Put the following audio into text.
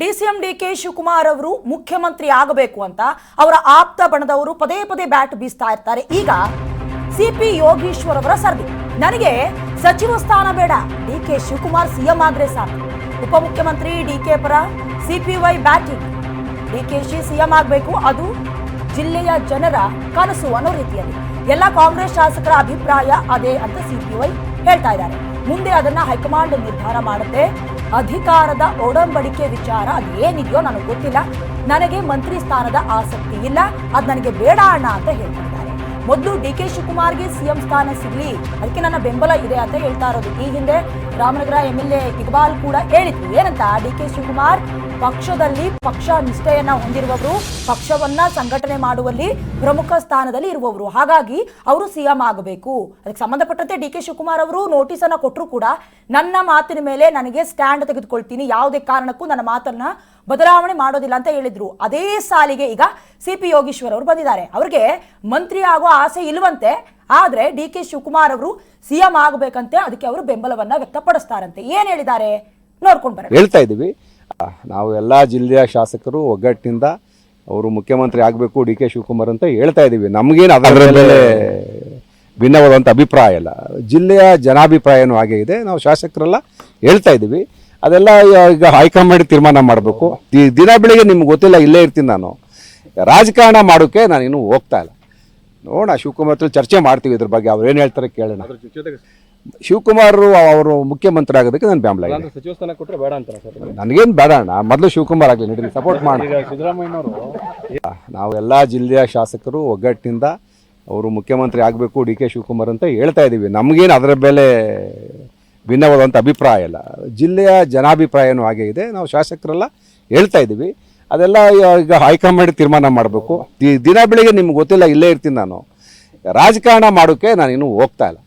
DCM DK Shivakumar ಅವರು ಮುಖ್ಯಮಂತ್ರಿ ಆಗಬೇಕು ಅಂತ ಅವರ ಆಪ್ತ ಬಣದವರು ಪದೇ ಪದೇ ಬ್ಯಾಟ್ ಬೀಸ್ತಾ ಇರ್ತಾರೆ. ಈಗ ಸಿಪಿ ಯೋಗೀಶ್ವರ್ ಅವರ ಸರ್ದಿ, ನನಗೆ ಸಚಿವ ಸ್ಥಾನ ಬೇಡ, ಡಿಕೆ ಶಿವಕುಮಾರ್ ಸಿಎಂ ಆದ್ರೆ ಸಾಕು. ಉಪಮುಖ್ಯಮಂತ್ರಿ ಡಿಕೆ ಪರ ಸಿಪಿವೈ ಬ್ಯಾಟಿಂಗ್, ಡಿಕೆಶಿ ಸಿಎಂ ಆಗಬೇಕು, ಅದು ಜಿಲ್ಲೆಯ ಜನರ ಕನಸು ಅನ್ನೋ ರೀತಿಯಲ್ಲಿ ಎಲ್ಲ ಕಾಂಗ್ರೆಸ್ ಶಾಸಕರ ಅಭಿಪ್ರಾಯ ಅದೇ ಅಂತ ಸಿಪಿವೈ ಹೇಳ್ತಾ ಇದ್ದಾರೆ. ಮುಂದೆ ಅದನ್ನ ಹೈಕಮಾಂಡ್ ನಿರ್ಧಾರ ಮಾಡುತ್ತೆ. ಅಧಿಕಾರದ ಒಡಂಬಡಿಕೆ ವಿಚಾರ ಅದೇನಿದೆಯೋ ನನಗೆ ಗೊತ್ತಿಲ್ಲ, ನನಗೆ ಮಂತ್ರಿ ಸ್ಥಾನದ ಆಸಕ್ತಿ ಇಲ್ಲ, ಅದು ನನಗೆ ಬೇಡ ಅಣ್ಣ ಅಂತ ಹೇಳ್ತಿದ್ದಾರೆ. ಮೊದಲು ಡಿಕೆ ಶಿವಕುಮಾರ್ಗೆ ಸಿಎಂ ಸ್ಥಾನ ಸಿಗಲಿ, ಅದಕ್ಕೆ ನನ್ನ ಬೆಂಬಲ ಇದೆ ಅಂತ ಹೇಳ್ತಾ ಇರೋದು. ಈ ಹಿಂದೆ ರಾಮನಗರ MLA ಇಕ್ಬಾಲ್ ಕೂಡ ಹೇಳಿದ್ರು ಏನಂತ, ಡಿಕೆ ಶಿವಕುಮಾರ್ ಪಕ್ಷದಲ್ಲಿ ಪಕ್ಷ ನಿಷ್ಠೆಯನ್ನ ಹೊಂದಿರುವವರು, ಪಕ್ಷವನ್ನ ಸಂಘಟನೆ ಮಾಡುವಲ್ಲಿ ಪ್ರಮುಖ ಸ್ಥಾನದಲ್ಲಿ ಇರುವವರು, ಹಾಗಾಗಿ ಅವರು ಸಿಎಂ ಆಗಬೇಕು. ಅದಕ್ಕೆ ಸಂಬಂಧಪಟ್ಟಂತೆ ಡಿಕೆ ಶಿವಕುಮಾರ್ ಅವರು ನೋಟಿಸ್ ಅನ್ನ ಕೊಟ್ಟರು ಕೂಡ ನನ್ನ ಮಾತಿನ ಮೇಲೆ ನನಗೆ ಸ್ಟ್ಯಾಂಡ್ ತೆಗೆದುಕೊಳ್ತೀನಿ, ಯಾವುದೇ ಕಾರಣಕ್ಕೂ ನನ್ನ ಮಾತನ್ನ ಬದಲಾವಣೆ ಮಾಡೋದಿಲ್ಲ ಅಂತ ಹೇಳಿದ್ರು. ಅದೇ ಸಾಲಿಗೆ ಈಗ ಸಿಪಿ ಯೋಗೀಶ್ವರ್ ಅವರು ಬಂದಿದ್ದಾರೆ. ಅವ್ರಿಗೆ ಮಂತ್ರಿ ಆಗೋ ಆಸೆ ಇಲ್ವಂತೆ, ಆದ್ರೆ ಡಿಕೆ ಶಿವಕುಮಾರ್ ಅವರು ಸಿಎಂ ಆಗಬೇಕಂತೆ, ಅದಕ್ಕೆ ಅವರು ಬೆಂಬಲವನ್ನ ವ್ಯಕ್ತಪಡಿಸ್ತಾರಂತೆ. ಏನ್ ಹೇಳಿದ್ದಾರೆ ನೋಡ್ಕೊಂಡು ಬರೋಣ. ಹೇಳ್ತಾ ಇದೀವಿ, ನಾವು ಎಲ್ಲ ಜಿಲ್ಲೆಯ ಶಾಸಕರು ಒಗ್ಗಟ್ಟಿನಿಂದ ಅವರು ಮುಖ್ಯಮಂತ್ರಿ ಆಗಬೇಕು ಡಿಕೆ ಶಿವಕುಮಾರ್ ಅಂತ ಹೇಳ್ತಾ ಇದೀವಿ. ನಮಗೇನು ಅದರ ಮೇಲೆ ಭಿನ್ನವಾದಂಥ ಅಭಿಪ್ರಾಯ ಇಲ್ಲ, ಜಿಲ್ಲೆಯ ಜನಾಭಿಪ್ರಾಯನೂ ಹಾಗೆ ಇದೆ. ನಾವು ಶಾಸಕರೆಲ್ಲ ಹೇಳ್ತಾ ಇದ್ದೀವಿ, ಅದೆಲ್ಲ ಈಗ ಹೈಕಮಾಂಡ್ ತೀರ್ಮಾನ ಮಾಡಬೇಕು. ದಿನ ಬೆಳಿಗ್ಗೆ ನಿಮ್ಗೆ ಗೊತ್ತಿಲ್ಲ, ಇಲ್ಲೇ ಇರ್ತೀನಿ ನಾನು, ರಾಜಕಾರಣ ಮಾಡೋಕ್ಕೆ ನಾನು ಇನ್ನೂ ಹೋಗ್ತಾ ಇಲ್ಲ. ನೋಡೋಣ, ಶಿವಕುಮಾರ್ ಹತ್ರ ಚರ್ಚೆ ಮಾಡ್ತೀವಿ ಇದ್ರ ಬಗ್ಗೆ, ಅವ್ರು ಏನು ಹೇಳ್ತಾರೆ ಕೇಳೋಣ. ಶಿವಕುಮಾರ್ ಅವರು ಮುಖ್ಯಮಂತ್ರಿ ಆಗೋದಕ್ಕೆ ನಾನು ಬೆಂಬಲ ಇದೆ. ಸಚಿವ ಸ್ಥಾನ ಕೊಟ್ಟರೆ ಬೇಡ ಅಂತಾರೆ ಸರ್. ನನಗೇನು ಬೇಡ ಅಣ್ಣ, ಮೊದಲು ಶಿವಕುಮಾರ್ ಆಗಲಿ, ನಡೀಲಿ ಸಪೋರ್ಟ್ ಮಾಡಿ. ಸಿದ್ದರಾಮಯ್ಯನವರು ನಾವೆಲ್ಲ ಜಿಲ್ಲೆಯ ಶಾಸಕರು ಒಗ್ಗಟ್ಟಿನಿಂದ ಅವರು ಮುಖ್ಯಮಂತ್ರಿ ಆಗಬೇಕು ಡಿಕೆ ಶಿವಕುಮಾರ್ ಅಂತ ಹೇಳ್ತಾ ಇದ್ದೀವಿ. ನಮಗೇನು ಅದರ ಮೇಲೆ ಭಿನ್ನವಾದಂಥ ಅಭಿಪ್ರಾಯ ಇಲ್ಲ, ಜಿಲ್ಲೆಯ ಜನಾಭಿಪ್ರಾಯನೂ ಹಾಗೆ ಇದೆ. ನಾವು ಶಾಸಕರೆಲ್ಲ ಹೇಳ್ತಾ ಇದ್ದೀವಿ, ಅದೆಲ್ಲ ಈಗ ಹೈಕಮಾಂಡ್ ತೀರ್ಮಾನ ಮಾಡಬೇಕು. ದಿನ ಬೆಳಿಗ್ಗೆ ನಿಮ್ಗೆ ಗೊತ್ತಿಲ್ಲ, ಇಲ್ಲೇ ಇರ್ತೀನಿ ನಾನು, ರಾಜಕಾರಣ ಮಾಡೋಕ್ಕೆ ನಾನು ಇನ್ನೂ ಹೋಗ್ತಾ ಇಲ್ಲ.